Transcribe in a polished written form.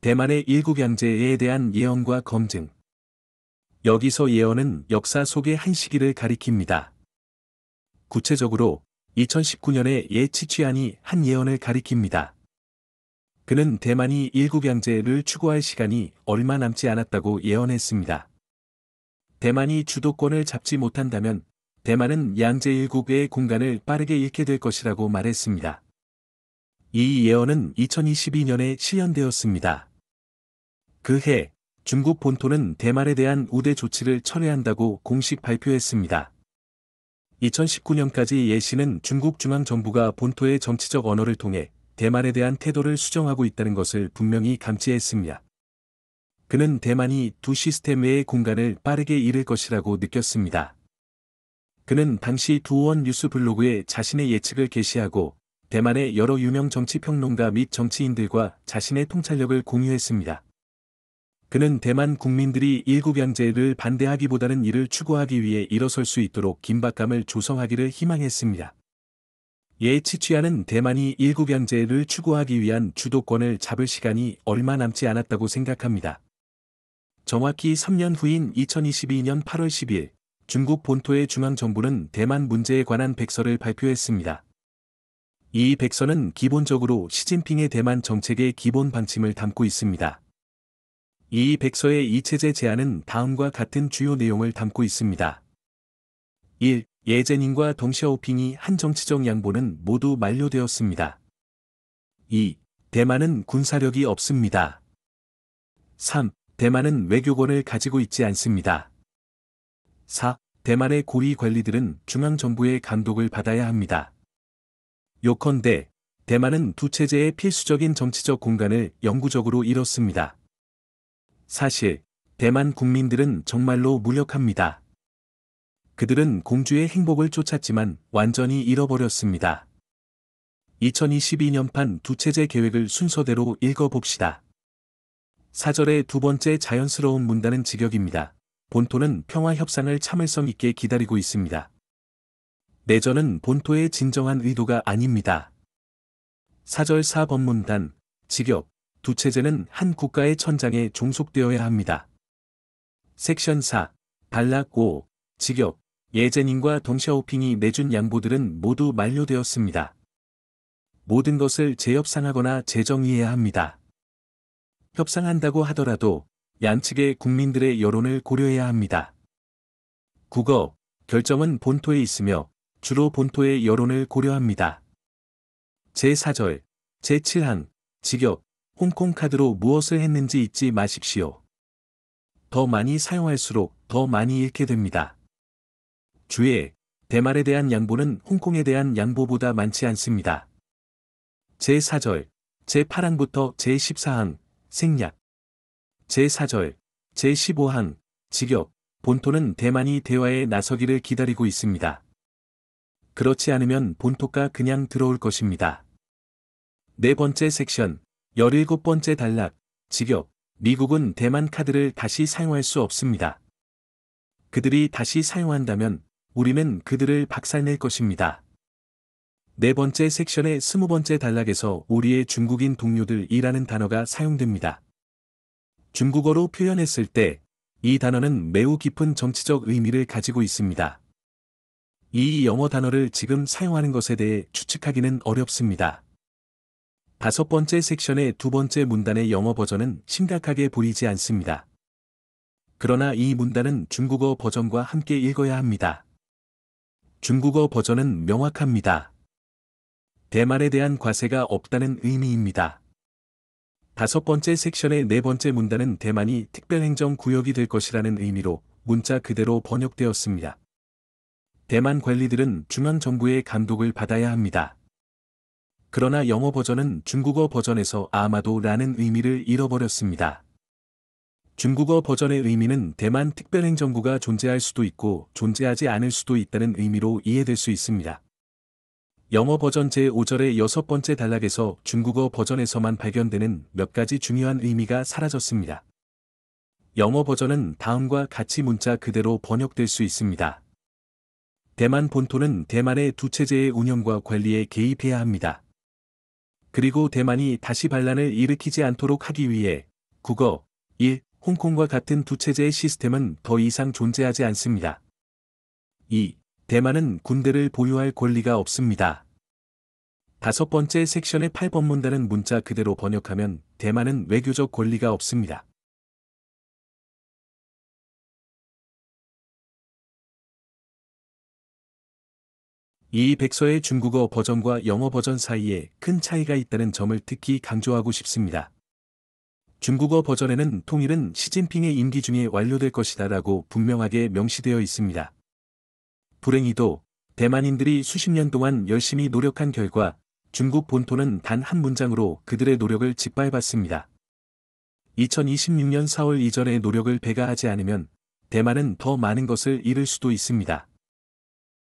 대만의 일국양제에 대한 예언과 검증. 여기서 예언은 역사 속의 한 시기를 가리킵니다. 구체적으로 2019년에 예 치취안이 한 예언을 가리킵니다. 그는 대만이 일국양제를 추구할 시간이 얼마 남지 않았다고 예언했습니다. 대만이 주도권을 잡지 못한다면 대만은 양제 일국의 공간을 빠르게 잃게 될 것이라고 말했습니다. 이 예언은 2022년에 실현되었습니다. 그해 중국 본토는 대만에 대한 우대 조치를 철회한다고 공식 발표했습니다. 2019년까지 예 씨는 중국 중앙정부가 본토의 정치적 언어를 통해 대만에 대한 태도를 수정하고 있다는 것을 분명히 감지했습니다. 그는 대만이 두 시스템의 공간을 빠르게 잃을 것이라고 느꼈습니다. 그는 당시 두원 뉴스 블로그에 자신의 예측을 게시하고 대만의 여러 유명 정치평론가 및 정치인들과 자신의 통찰력을 공유했습니다. 그는 대만 국민들이 일국양제를 반대하기보다는 이를 추구하기 위해 일어설 수 있도록 긴박감을 조성하기를 희망했습니다. 예 치취안은 대만이 일국양제를 추구하기 위한 주도권을 잡을 시간이 얼마 남지 않았다고 생각합니다. 정확히 3년 후인 2022년 8월 10일, 중국 본토의 중앙정부는 대만 문제에 관한 백서를 발표했습니다. 이 백서는 기본적으로 시진핑의 대만 정책의 기본 방침을 담고 있습니다. 이 백서의 이체제 제안은 다음과 같은 주요 내용을 담고 있습니다. 1. 예제닌과 덩샤오핑이 한 정치적 양보는 모두 만료되었습니다. 2. 대만은 군사력이 없습니다. 3. 대만은 외교권을 가지고 있지 않습니다. 4. 대만의 고위 관리들은 중앙정부의 감독을 받아야 합니다. 요컨대 대만은 두 체제의 필수적인 정치적 공간을 영구적으로 잃었습니다. 사실 대만 국민들은 정말로 무력합니다. 그들은 공주의 행복을 쫓았지만 완전히 잃어버렸습니다. 2022년판 두 체제 계획을 순서대로 읽어봅시다. 4절의 두 번째 자연스러운 문단은 직역입니다. 본토는 평화 협상을 참을성 있게 기다리고 있습니다. 내전은 본토의 진정한 의도가 아닙니다. 4절 4번 문단, 직역, 두 체제는 한 국가의 천장에 종속되어야 합니다. 섹션 4, 단락 5, 직역, 예제닌과 덩샤오핑이 내준 양보들은 모두 만료되었습니다. 모든 것을 재협상하거나 재정의해야 합니다. 협상한다고 하더라도 양측의 국민들의 여론을 고려해야 합니다. 국어, 결정은 본토에 있으며 주로 본토의 여론을 고려합니다. 제4절, 제7항, 직역, 홍콩 카드로 무엇을 했는지 잊지 마십시오. 더 많이 사용할수록 더 많이 잃게 됩니다. 주의, 대만에 대한 양보는 홍콩에 대한 양보보다 많지 않습니다. 제4절, 제8항부터 제14항, 생략. 제4절, 제15항, 직역, 본토는 대만이 대화에 나서기를 기다리고 있습니다. 그렇지 않으면 본토가 그냥 들어올 것입니다. 네 번째 섹션, 17번째 단락, 직역, 미국은 대만 카드를 다시 사용할 수 없습니다. 그들이 다시 사용한다면 우리는 그들을 박살낼 것입니다. 네 번째 섹션의 20번째 단락에서 우리의 중국인 동료들이라는 단어가 사용됩니다. 중국어로 표현했을 때 이 단어는 매우 깊은 정치적 의미를 가지고 있습니다. 이 영어 단어를 지금 사용하는 것에 대해 추측하기는 어렵습니다. 다섯 번째 섹션의 두 번째 문단의 영어 버전은 심각하게 보이지 않습니다. 그러나 이 문단은 중국어 버전과 함께 읽어야 합니다. 중국어 버전은 명확합니다. 대만에 대한 과세가 없다는 의미입니다. 다섯 번째 섹션의 네 번째 문단은 대만이 특별행정구역이 될 것이라는 의미로 문자 그대로 번역되었습니다. 대만 관리들은 중앙정부의 감독을 받아야 합니다. 그러나 영어 버전은 중국어 버전에서 아마도 라는 의미를 잃어버렸습니다. 중국어 버전의 의미는 대만 특별행정부가 존재할 수도 있고 존재하지 않을 수도 있다는 의미로 이해될 수 있습니다. 영어 버전 제5절의 여섯 번째 단락에서 중국어 버전에서만 발견되는 몇 가지 중요한 의미가 사라졌습니다. 영어 버전은 다음과 같이 문자 그대로 번역될 수 있습니다. 대만 본토는 대만의 두 체제의 운영과 관리에 개입해야 합니다. 그리고 대만이 다시 반란을 일으키지 않도록 하기 위해 국어 1. 홍콩과 같은 두 체제의 시스템은 더 이상 존재하지 않습니다. 2. 대만은 군대를 보유할 권리가 없습니다. 다섯 번째 섹션의 8번 문단은 문자 그대로 번역하면 대만은 외교적 권리가 없습니다. 이 백서의 중국어 버전과 영어 버전 사이에 큰 차이가 있다는 점을 특히 강조하고 싶습니다. 중국어 버전에는 통일은 시진핑의 임기 중에 완료될 것이다 라고 분명하게 명시되어 있습니다. 불행히도 대만인들이 수십 년 동안 열심히 노력한 결과 중국 본토는 단 한 문장으로 그들의 노력을 짓밟았습니다. 2026년 4월 이전의 노력을 배가하지 않으면 대만은 더 많은 것을 잃을 수도 있습니다.